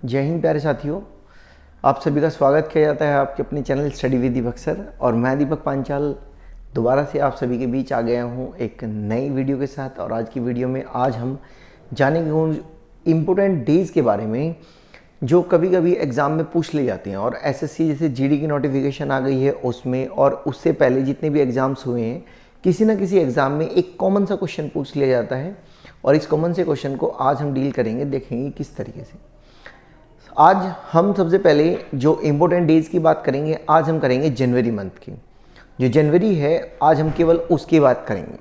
जय हिंद प्यारे साथियों, आप सभी का स्वागत किया जाता है आपके अपने channel study with Deepak sir. और मैं दीपक पांचाल दोबारा से आप सभी के बीच आ गया हूँ एक नई वीडियो के साथ। और आज की वीडियो में आज हम जानेंगे उन इम्पोर्टेंट डेज़ के बारे में जो कभी कभी एग्ज़ाम में पूछ ले जाते हैं। और एसएससी जैसे जीडी की नोटिफिकेशन आ गई है उसमें, और उससे पहले जितने भी एग्ज़ाम्स हुए हैं किसी ना किसी एग्ज़ाम में एक कॉमन सा क्वेश्चन पूछ लिया जाता है। और इस कॉमन से क्वेश्चन को आज हम डील करेंगे, देखेंगे किस तरीके से। आज हम सबसे पहले जो इम्पोर्टेंट डेज़ की बात करेंगे, आज हम करेंगे जनवरी मंथ की। जो जनवरी है आज हम केवल उसकी बात करेंगे।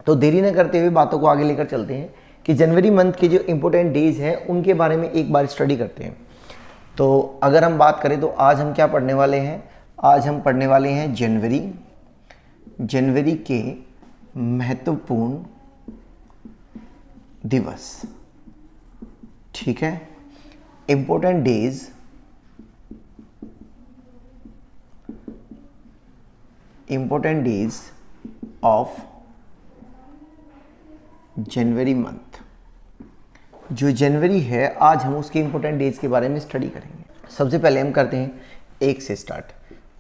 तो देरी न करते हुए बातों को आगे लेकर चलते हैं कि जनवरी मंथ के जो इम्पोर्टेंट डेज़ हैं उनके बारे में एक बार स्टडी करते हैं। तो अगर हम बात करें तो आज हम क्या पढ़ने वाले हैं, आज हम पढ़ने वाले हैं जनवरी के महत्वपूर्ण दिवस। ठीक है, important days of January month. जो जनवरी है आज हम उसके इम्पोर्टेंट डेज के बारे में स्टडी करेंगे। सबसे पहले हम करते हैं एक से स्टार्ट।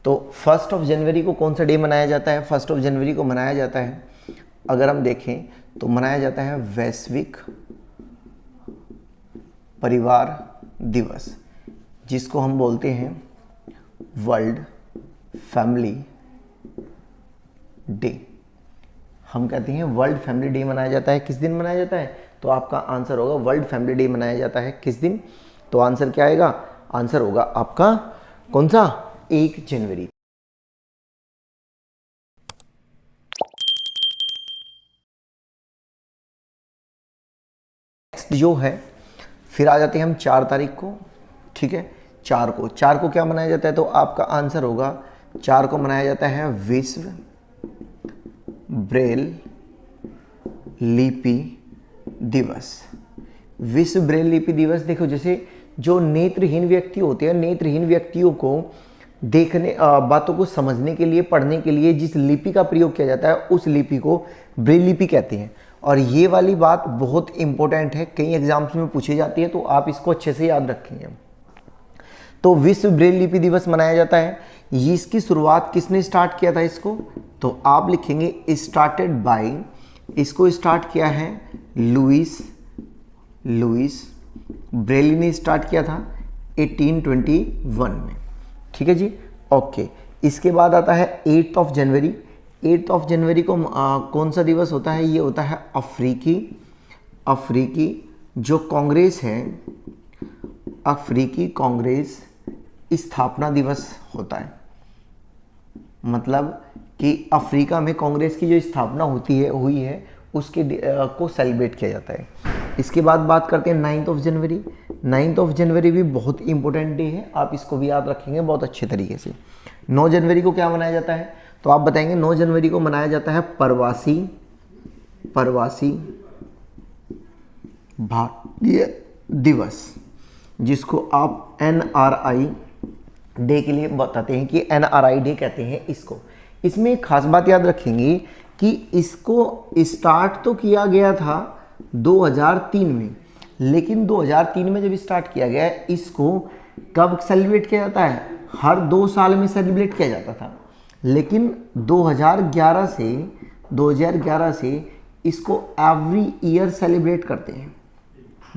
तो 1 जनवरी को कौन सा डे मनाया जाता है? 1 जनवरी को मनाया जाता है, अगर हम देखें तो मनाया जाता है वैश्विक परिवार दिवस, जिसको हम बोलते हैं वर्ल्ड फैमिली डे। हम कहते हैं वर्ल्ड फैमिली डे मनाया जाता है। किस दिन मनाया जाता है? तो आपका आंसर होगा वर्ल्ड फैमिली डे मनाया जाता है किस दिन? तो आंसर क्या आएगा? आंसर होगा आपका कौन सा? 1 जनवरी। नेक्स्ट जो है, फिर आ जाते हैं हम 4 तारीख को। ठीक है, 4 को क्या मनाया जाता है? तो आपका आंसर होगा 4 को मनाया जाता है विश्व ब्रेल लिपि दिवस। विश्व ब्रेल लिपि दिवस। देखो, जैसे जो नेत्रहीन व्यक्ति होते हैं, नेत्रहीन व्यक्तियों को देखने बातों को समझने के लिए, पढ़ने के लिए जिस लिपि का प्रयोग किया जाता है उस लिपि को ब्रेल लिपि कहते हैं। और ये वाली बात बहुत इंपॉर्टेंट है, कई एग्जाम्स में पूछी जाती है, तो आप इसको अच्छे से याद रखेंगे। तो विश्व ब्रेल लिपि दिवस मनाया जाता है। ये इसकी शुरुआत किसने स्टार्ट किया था इसको? तो आप लिखेंगे स्टार्टेड बाय, इसको स्टार्ट किया है लुइस ब्रेली ने स्टार्ट किया था 1821 में। ठीक है जी, ओके। इसके बाद आता है 8 जनवरी। 8 जनवरी को कौन सा दिवस होता है? ये होता है अफ्रीकी जो कांग्रेस है, अफ्रीकी कांग्रेस स्थापना दिवस होता है। मतलब कि अफ्रीका में कांग्रेस की जो स्थापना हुई है उसके को सेलिब्रेट किया जाता है। इसके बाद बात करते हैं 9 जनवरी। 9 जनवरी भी बहुत इंपॉर्टेंट डे है, आप इसको भी याद रखेंगे बहुत अच्छे तरीके से। 9 जनवरी को क्या मनाया जाता है? तो आप बताएंगे 9 जनवरी को मनाया जाता है प्रवासी भारतीय दिवस, जिसको आप NRI डे के लिए बताते हैं कि NRI डे कहते हैं इसको। इसमें एक खास बात याद रखेंगे कि इसको स्टार्ट तो किया गया था 2003 में, लेकिन 2003 में जब स्टार्ट किया गया, इसको कब सेलिब्रेट किया जाता है? हर 2 साल में सेलिब्रेट किया जाता था, लेकिन 2011 से इसको एवरी ईयर सेलिब्रेट करते हैं।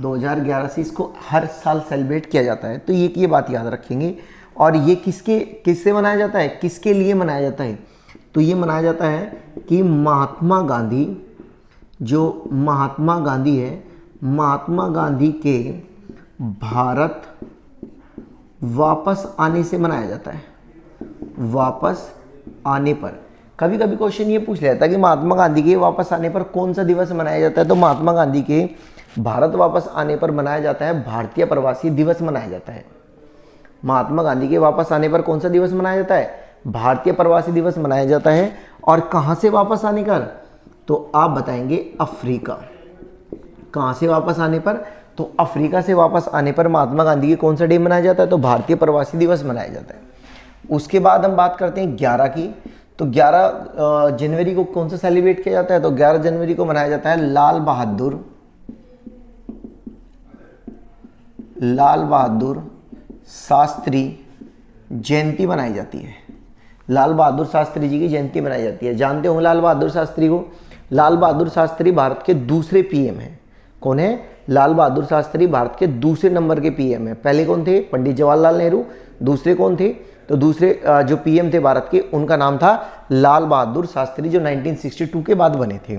2011 से इसको हर साल सेलिब्रेट किया जाता है। तो ये बात याद रखेंगे। और ये किससे मनाया जाता है, किसके लिए मनाया जाता है? तो ये मनाया जाता है कि महात्मा गांधी, जो महात्मा गांधी है, महात्मा गांधी के भारत वापस आने से मनाया जाता है। वापस आने पर कभी कभी क्वेश्चन ये पूछ लिया था कि महात्मा गांधी के वापस आने पर कौन सा दिवस मनाया जाता है? तो महात्मा गांधी के भारत वापस आने पर मनाया जाता है भारतीय प्रवासी दिवस मनाया जाता है। महात्मा गांधी के वापस आने पर कौन सा दिवस मनाया जाता है? भारतीय प्रवासी दिवस मनाया जाता है। और कहां से वापस आने पर? तो आप बताएंगे अफ्रीका। कहां से वापस आने पर? तो अफ्रीका से वापस आने पर महात्मा गांधी के कौन सा डे मनाया जाता है? तो भारतीय प्रवासी दिवस मनाया जाता है। उसके बाद हम बात करते हैं 11 की। तो 11 जनवरी को कौन सा सेलिब्रेट किया जाता है? तो 11 जनवरी को मनाया जाता है लाल बहादुर शास्त्री जयंती मनाई जाती है। लाल बहादुर शास्त्री जी की जयंती मनाई जाती है। जानते होंगे लाल बहादुर शास्त्री को। लाल बहादुर शास्त्री भारत के दूसरे पीएम हैं। कौन है? लाल बहादुर शास्त्री भारत के दूसरे नंबर के पीएम हैं। पहले कौन थे? पंडित जवाहरलाल नेहरू। दूसरे कौन थे? तो दूसरे जो पीएम थे भारत के, उनका नाम था लाल बहादुर शास्त्री, जो 1962 के बाद बने थे।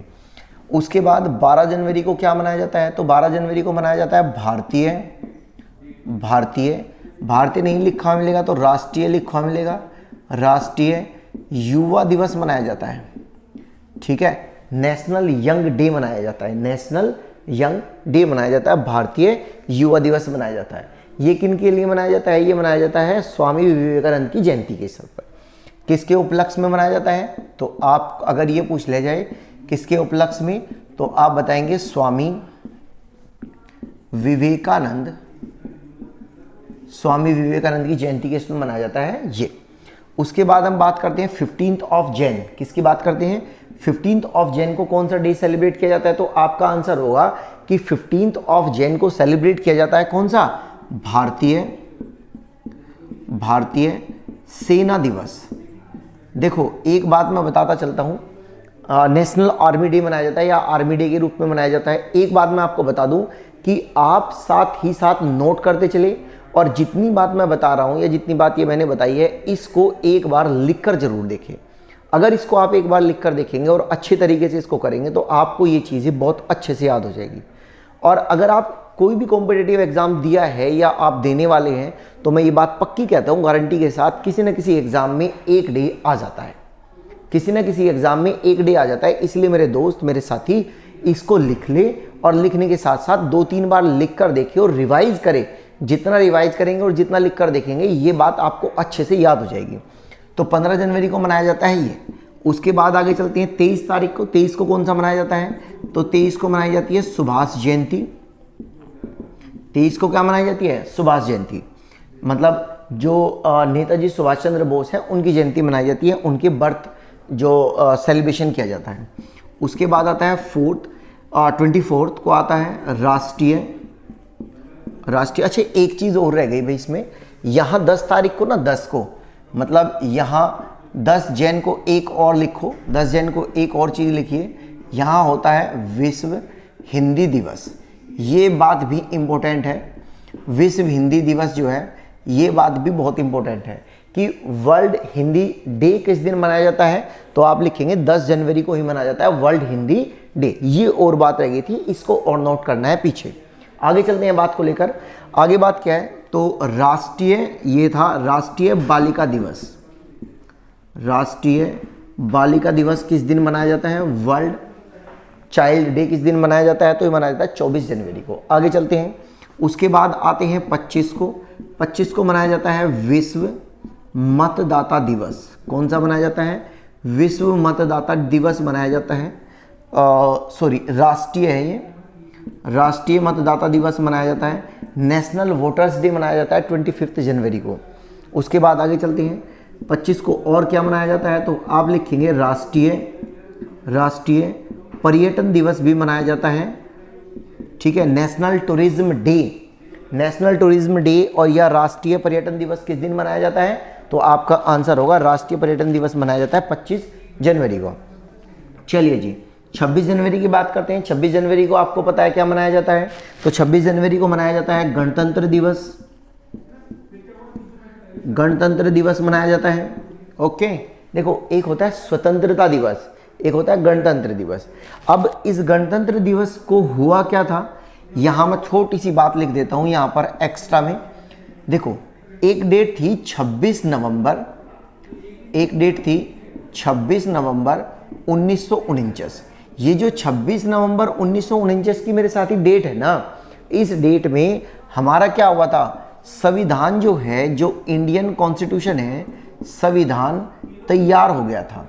उसके बाद 12 जनवरी को क्या मनाया जाता है? तो 12 जनवरी को मनाया जाता है भारतीय नहीं लिखा मिलेगा तो राष्ट्रीय लिखा मिलेगा, राष्ट्रीय युवा दिवस मनाया जाता है। ठीक है, नेशनल यंग डे मनाया जाता है, नेशनल यंग डे मनाया जाता है, भारतीय युवा दिवस मनाया जाता है। ये किन के लिए मनाया जाता है? ये मनाया जाता है स्वामी विवेकानंद की जयंती के अवसर पर। किसके उपलक्ष्य में मनाया जाता है? तो आप अगर ये पूछ ले जाए किसके उपलक्ष्य में, तो आप बताएंगे स्वामी विवेकानंद की जयंती के समय मनाया जाता है ये। उसके बाद हम बात करते हैं 15th ऑफ जैन। किसकी बात करते हैं? 15th ऑफ जैन को कौन सा डे सेलिब्रेट किया जाता है? तो आपका आंसर होगा कि 15th ऑफ जैन को सेलिब्रेट किया जाता है कौन सा? भारतीय सेना दिवस। देखो एक बात मैं बताता चलता हूं, नेशनल आर्मी डे मनाया जाता है या आर्मी डे के रूप में मनाया जाता है। एक बात मैं आपको बता दूं कि आप साथ ही साथ नोट करते चले, और जितनी बात मैं बता रहा हूं या जितनी बात ये मैंने बताई है, इसको एक बार लिखकर जरूर देखें। अगर इसको आप एक बार लिखकर देखेंगे और अच्छे तरीके से इसको करेंगे तो आपको ये चीज़ें बहुत अच्छे से याद हो जाएगी। और अगर आप कोई भी कॉम्पिटिटिव एग्जाम दिया है या आप देने वाले हैं, तो मैं ये बात पक्की कहता हूँ गारंटी के साथ, किसी न किसी एग्जाम में एक डे आ जाता है, किसी न किसी एग्जाम में एक डे आ जाता है। इसलिए मेरे दोस्त, मेरे साथी, इसको लिख ले और लिखने के साथ साथ 2-3 बार लिख कर देखे और रिवाइज करें। जितना रिवाइज करेंगे और जितना लिख कर देखेंगे, ये बात आपको अच्छे से याद हो जाएगी। तो 15 जनवरी को मनाया जाता है ये। उसके बाद आगे चलते हैं 23 तारीख को। 23 को कौन सा मनाया जाता है? तो 23 को मनाई जाती है सुभाष जयंती। 23 को क्या मनाई जाती है? सुभाष जयंती। मतलब जो नेताजी सुभाष चंद्र बोस है, उनकी जयंती मनाई जाती है, उनके बर्थ जो सेलिब्रेशन किया जाता है। उसके बाद आता है 24th को आता है राष्ट्रीय। अच्छा एक चीज़ और रह गई भाई इसमें, यहाँ 10 तारीख को ना, 10 को मतलब यहाँ 10 जैन को एक और लिखो, 10 जैन को एक और चीज़ लिखिए, यहाँ होता है विश्व हिंदी दिवस। ये बात भी इम्पोर्टेंट है। विश्व हिंदी दिवस जो है, ये बात भी बहुत इम्पोर्टेंट है कि वर्ल्ड हिंदी डे किस दिन मनाया जाता है। तो आप लिखेंगे 10 जनवरी को ही मनाया जाता है वर्ल्ड हिंदी डे। ये और बात रह गई थी, इसको और नोट करना है पीछे। आगे चलते हैं बात को लेकर। आगे बात क्या है? तो ये था राष्ट्रीय बालिका दिवस। राष्ट्रीय बालिका दिवस किस दिन मनाया जाता है? वर्ल्ड चाइल्ड डे किस दिन मनाया जाता है? तो ये मनाया जाता है 24 जनवरी को। आगे चलते हैं। उसके बाद आते हैं 25 को। 25 को मनाया जाता है विश्व मतदाता दिवस। कौन सा मनाया जाता है? विश्व मतदाता दिवस मनाया जाता है। राष्ट्रीय है ये, राष्ट्रीय मतदाता दिवस मनाया जाता है। नेशनल वोटर्स डे मनाया जाता है 25 जनवरी को। उसके बाद आगे चलते हैं। 25 को और क्या मनाया जाता है? तो आप लिखेंगे राष्ट्रीय पर्यटन दिवस भी मनाया जाता है। ठीक है, नेशनल टूरिज्म डे और या राष्ट्रीय पर्यटन दिवस किस दिन मनाया जाता है? तो आपका आंसर होगा राष्ट्रीय पर्यटन दिवस मनाया जाता है 25 जनवरी को। चलिए जी, 26 जनवरी की बात करते हैं। 26 जनवरी को आपको पता है क्या मनाया जाता है? तो 26 जनवरी को मनाया जाता है गणतंत्र दिवस। गणतंत्र दिवस मनाया जाता है। ओके, देखो एक होता है स्वतंत्रता दिवस, एक होता है गणतंत्र दिवस। अब इस गणतंत्र दिवस को हुआ क्या था, यहाँ मैं छोटी सी बात लिख देता हूँ यहाँ पर एक्स्ट्रा में। देखो एक डेट थी 26 नवंबर, एक डेट थी 26 नवंबर 1949। ये जो 26 नवंबर 1949 की मेरे साथी डेट है ना, इस डेट में हमारा क्या हुआ था? संविधान जो है, जो इंडियन कॉन्स्टिट्यूशन है, संविधान तैयार हो गया था।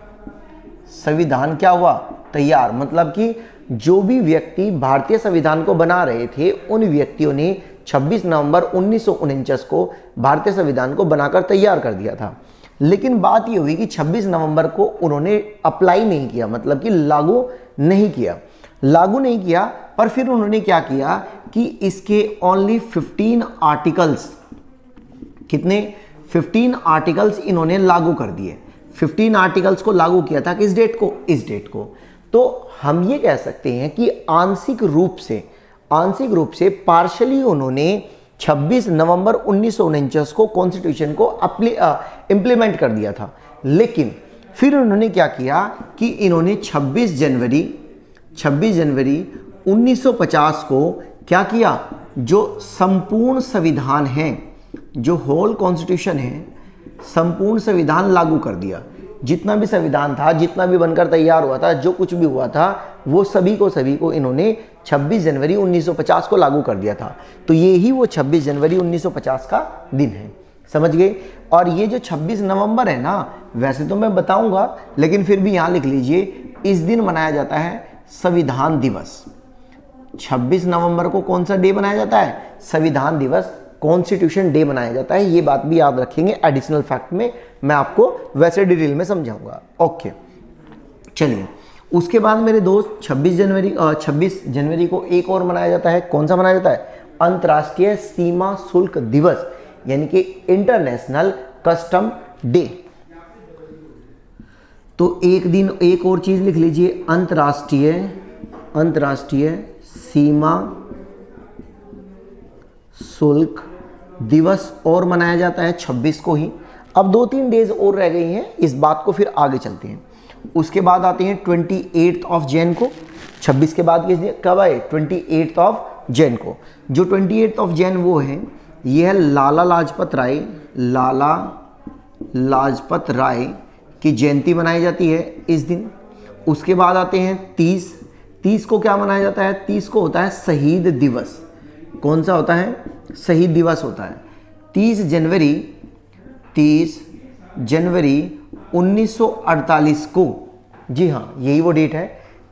संविधान क्या हुआ? तैयार। मतलब कि जो भी व्यक्ति भारतीय संविधान को बना रहे थे, उन व्यक्तियों ने 26 नवंबर 1949 को भारतीय संविधान को बनाकर तैयार कर दिया था। लेकिन बात ये हुई कि 26 नवंबर को उन्होंने अप्लाई नहीं किया, मतलब कि लागू नहीं किया। पर फिर उन्होंने क्या किया कि इसके ओनली 15 आर्टिकल्स, कितने 15 आर्टिकल्स इन्होंने लागू कर दिए। 15 आर्टिकल्स को लागू किया था किस डेट को, इस डेट को। तो हम ये कह सकते हैं कि आंशिक रूप से पार्शली उन्होंने 26 नवंबर 1949 को कॉन्स्टिट्यूशन को इंप्लीमेंट कर दिया था। लेकिन फिर उन्होंने क्या किया कि इन्होंने 26 जनवरी 1950 को क्या किया, जो संपूर्ण संविधान है, जो होल कॉन्स्टिट्यूशन है, संपूर्ण संविधान लागू कर दिया। जितना भी संविधान था, जितना भी बनकर तैयार हुआ था, जो कुछ भी हुआ था, वो सभी को इन्होंने 26 जनवरी 1950 को लागू कर दिया था। तो ये ही वो 26 जनवरी 1950 का दिन है, समझ गए। और ये जो 26 नवंबर है ना, वैसे तो मैं बताऊंगा, लेकिन फिर भी यहाँ लिख लीजिए, इस दिन मनाया जाता है संविधान दिवस। 26 नवंबर को कौन सा डे मनाया जाता है, संविधान दिवस, कॉन्स्टिट्यूशन डे मनाया जाता है। ये बात भी याद रखेंगे, एडिशनल फैक्ट में मैं आपको वैसे डिटेल में समझाऊंगा। ओके, चलिए उसके बाद मेरे दोस्त 26 जनवरी को एक और मनाया जाता है। कौन सा मनाया जाता है, अंतर्राष्ट्रीय सीमा शुल्क दिवस, यानी कि इंटरनेशनल कस्टम डे। तो एक दिन एक और चीज लिख लीजिए, अंतर्राष्ट्रीय सीमा शुल्क दिवस और मनाया जाता है 26 को ही। अब 2-3 डेज और रह गई हैं, इस बात को फिर आगे चलते हैं। उसके बाद आते हैं 28 ऑफ जैन को। 26 के बाद कब आए, 28 ऑफ जैन को। जो 28 ऑफ जैन वो है, ये है लाला लाजपत राय की जयंती मनाई जाती है इस दिन। उसके बाद आते हैं 30 को क्या मनाया जाता है, 30 को होता है शहीद दिवस। कौन सा होता है, शहीद दिवस होता है 30 जनवरी 1948 को। जी हाँ, यही वो डेट है,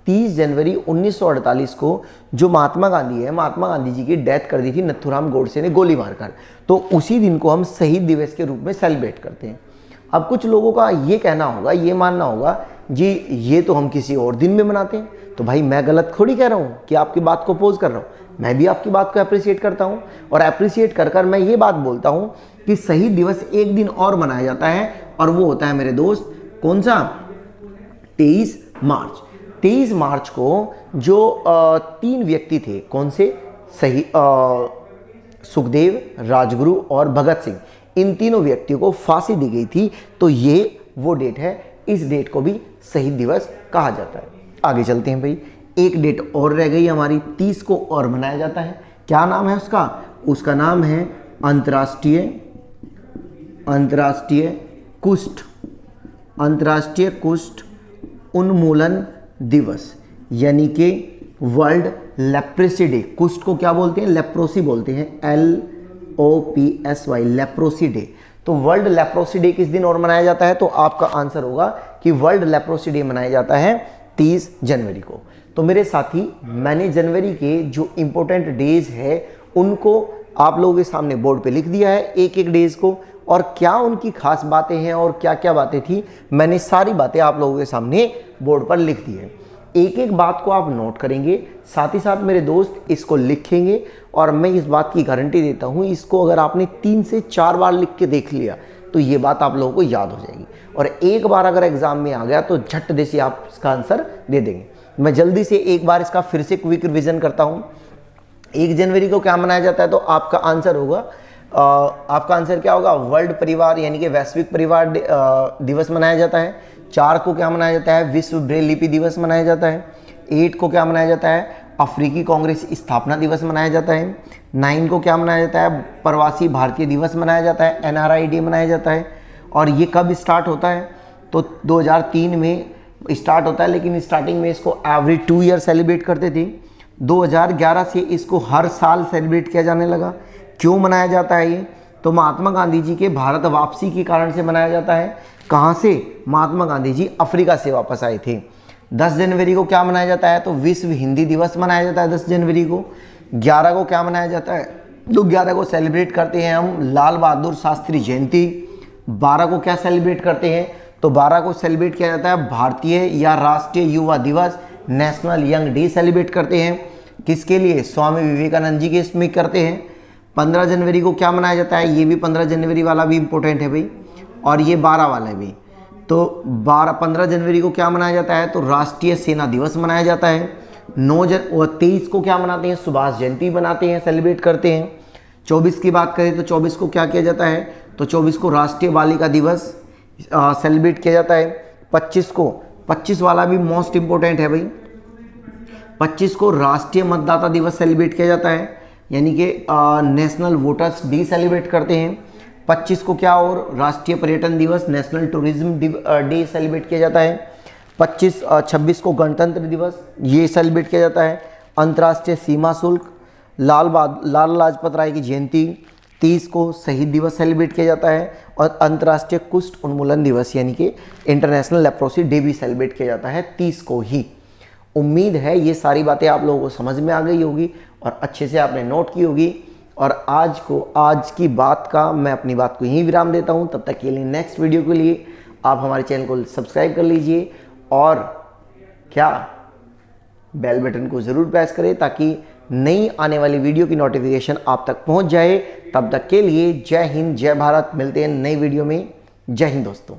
30 जनवरी 1948 को, जो महात्मा गांधी जी की डेथ कर दी थी नथुराम गोडसे ने गोली मारकर। तो उसी दिन को हम शहीद दिवस के रूप में सेलिब्रेट करते हैं। अब कुछ लोगों का ये कहना होगा, ये मानना होगा, जी ये तो हम किसी और दिन में मनाते हैं। तो भाई मैं गलत थोड़ी कह रहा हूँ कि आपकी बात को अपोज कर रहा हूँ, मैं भी आपकी बात को अप्रिशिएट करता हूँ। और अप्रिशिएट कर मैं ये बात बोलता हूँ कि शहीद दिवस एक दिन और मनाया जाता है, और वो होता है मेरे दोस्त कौन सा, 23 मार्च। 23 मार्च को जो 3 व्यक्ति थे, कौन से, सुखदेव, राजगुरु और भगत सिंह, इन तीनों व्यक्तियों को फांसी दी गई थी। तो ये वो डेट है, इस डेट को भी शहीद दिवस कहा जाता है। आगे चलते हैं भाई, एक डेट और रह गई हमारी, 30 को और मनाया जाता है। क्या नाम है उसका नाम है अंतर्राष्ट्रीय कुष्ठ उन्मूलन दिवस, यानी कि वर्ल्ड लेप्रोसी डे। कुष्ठ को क्या बोलते हैं, लेप्रोसी बोलते हैं, LOPSY, लेप्रोसी डे। तो वर्ल्ड लेप्रोसी डे किस दिन और मनाया जाता है, तो आपका आंसर होगा कि वर्ल्ड लेप्रोसी डे मनाया जाता है 30 जनवरी को। तो मेरे साथी, मैंने जनवरी के जो इंपॉर्टेंट डेज है उनको आप लोगों के सामने बोर्ड पे लिख दिया है, एक एक डेज को, और क्या उनकी खास बातें हैं और क्या क्या बातें थी, मैंने सारी बातें आप लोगों के सामने बोर्ड पर लिख दी है। एक एक बात को आप नोट करेंगे, साथ ही साथ मेरे दोस्त इसको लिखेंगे, और मैं इस बात की गारंटी देता हूँ, इसको अगर आपने 3 से 4 बार लिख के देख लिया तो ये बात आप लोगों को याद हो जाएगी, और एक बार अगर एग्जाम में आ गया तो झट दे से आप इसका आंसर दे देंगे। मैं जल्दी से एक बार इसका फिर से क्विक रिवीजन करता हूँ। 1 जनवरी को क्या मनाया जाता है, तो आपका आंसर होगा, आपका आंसर क्या होगा, वर्ल्ड परिवार यानी कि वैश्विक परिवार दिवस मनाया जाता है। 4 को क्या मनाया जाता है, विश्व ब्रेल लिपि दिवस मनाया जाता है। 8 को क्या मनाया जाता है, अफ्रीकी कांग्रेस स्थापना दिवस मनाया जाता है। 9 को क्या मनाया जाता है, प्रवासी भारतीय दिवस मनाया जाता है, NRI डे मनाया जाता है। और ये कब स्टार्ट होता है, तो 2003 में स्टार्ट होता है, लेकिन स्टार्टिंग में इसको एवरी 2 ईयर सेलिब्रेट करते थे। 2011 से इसको हर साल सेलिब्रेट किया जाने लगा। क्यों मनाया जाता है ये, तो महात्मा गांधी जी के भारत वापसी के कारण से मनाया जाता है। कहाँ से, महात्मा गांधी जी अफ्रीका से वापस आए थे। 10 जनवरी को क्या मनाया जाता है, तो विश्व हिंदी दिवस मनाया जाता है 10 जनवरी को। 11 को क्या मनाया जाता है, तो 11 को सेलिब्रेट करते हैं हम लाल बहादुर शास्त्री जयंती। 12 को क्या सेलिब्रेट करते हैं, तो 12 को सेलिब्रेट किया जाता है भारतीय या राष्ट्रीय युवा दिवस, नेशनल यंग डे सेलिब्रेट करते हैं। किसके लिए? स्वामी विवेकानंद जी के स्मृति करते हैं। 15 जनवरी को क्या मनाया जाता है? ये भी 15 जनवरी वाला भी इम्पोर्टेंट है भाई, और ये 12 वाला भी। तो 15 जनवरी को क्या मनाया जाता है? तो राष्ट्रीय सेना दिवस मनाया जाता है। 23 को क्या मनाते हैं? सुभाष जयंती बनाते हैं, सेलिब्रेट करते हैं। 24 की बात करें तो 24 को क्या किया जाता है? तो 24 को राष्ट्रीय बालिका दिवस सेलिब्रेट किया जाता है। 25 वाला भी मोस्ट इम्पोर्टेंट है भाई, 25 को राष्ट्रीय मतदाता दिवस सेलिब्रेट किया जाता है, यानी कि नेशनल वोटर्स डे सेलिब्रेट करते हैं। 25 को क्या और राष्ट्रीय पर्यटन दिवस, नेशनल टूरिज्म डे सेलिब्रेट किया जाता है। 26 को गणतंत्र दिवस ये सेलिब्रेट किया जाता है। अंतर्राष्ट्रीय सीमा शुल्क, लाल लाजपत राय की जयंती। 30 को शहीद दिवस सेलिब्रेट किया जाता है, और अंतर्राष्ट्रीय कुष्ठ उन्मूलन दिवस यानी कि इंटरनेशनल लेप्रोसी डे भी सेलिब्रेट किया जाता है 30 को ही। उम्मीद है ये सारी बातें आप लोगों को समझ में आ गई होगी और अच्छे से आपने नोट की होगी। और आज की बात का मैं अपनी बात को यहीं विराम देता हूं। तब तक के लिए नेक्स्ट वीडियो के लिए आप हमारे चैनल को सब्सक्राइब कर लीजिए और क्या बेल बटन को ज़रूर प्रेस करें ताकि नई आने वाली वीडियो की नोटिफिकेशन आप तक पहुंच जाए। तब तक के लिए जय हिंद, जय भारत। मिलते हैं नई वीडियो में। जय हिंद दोस्तों।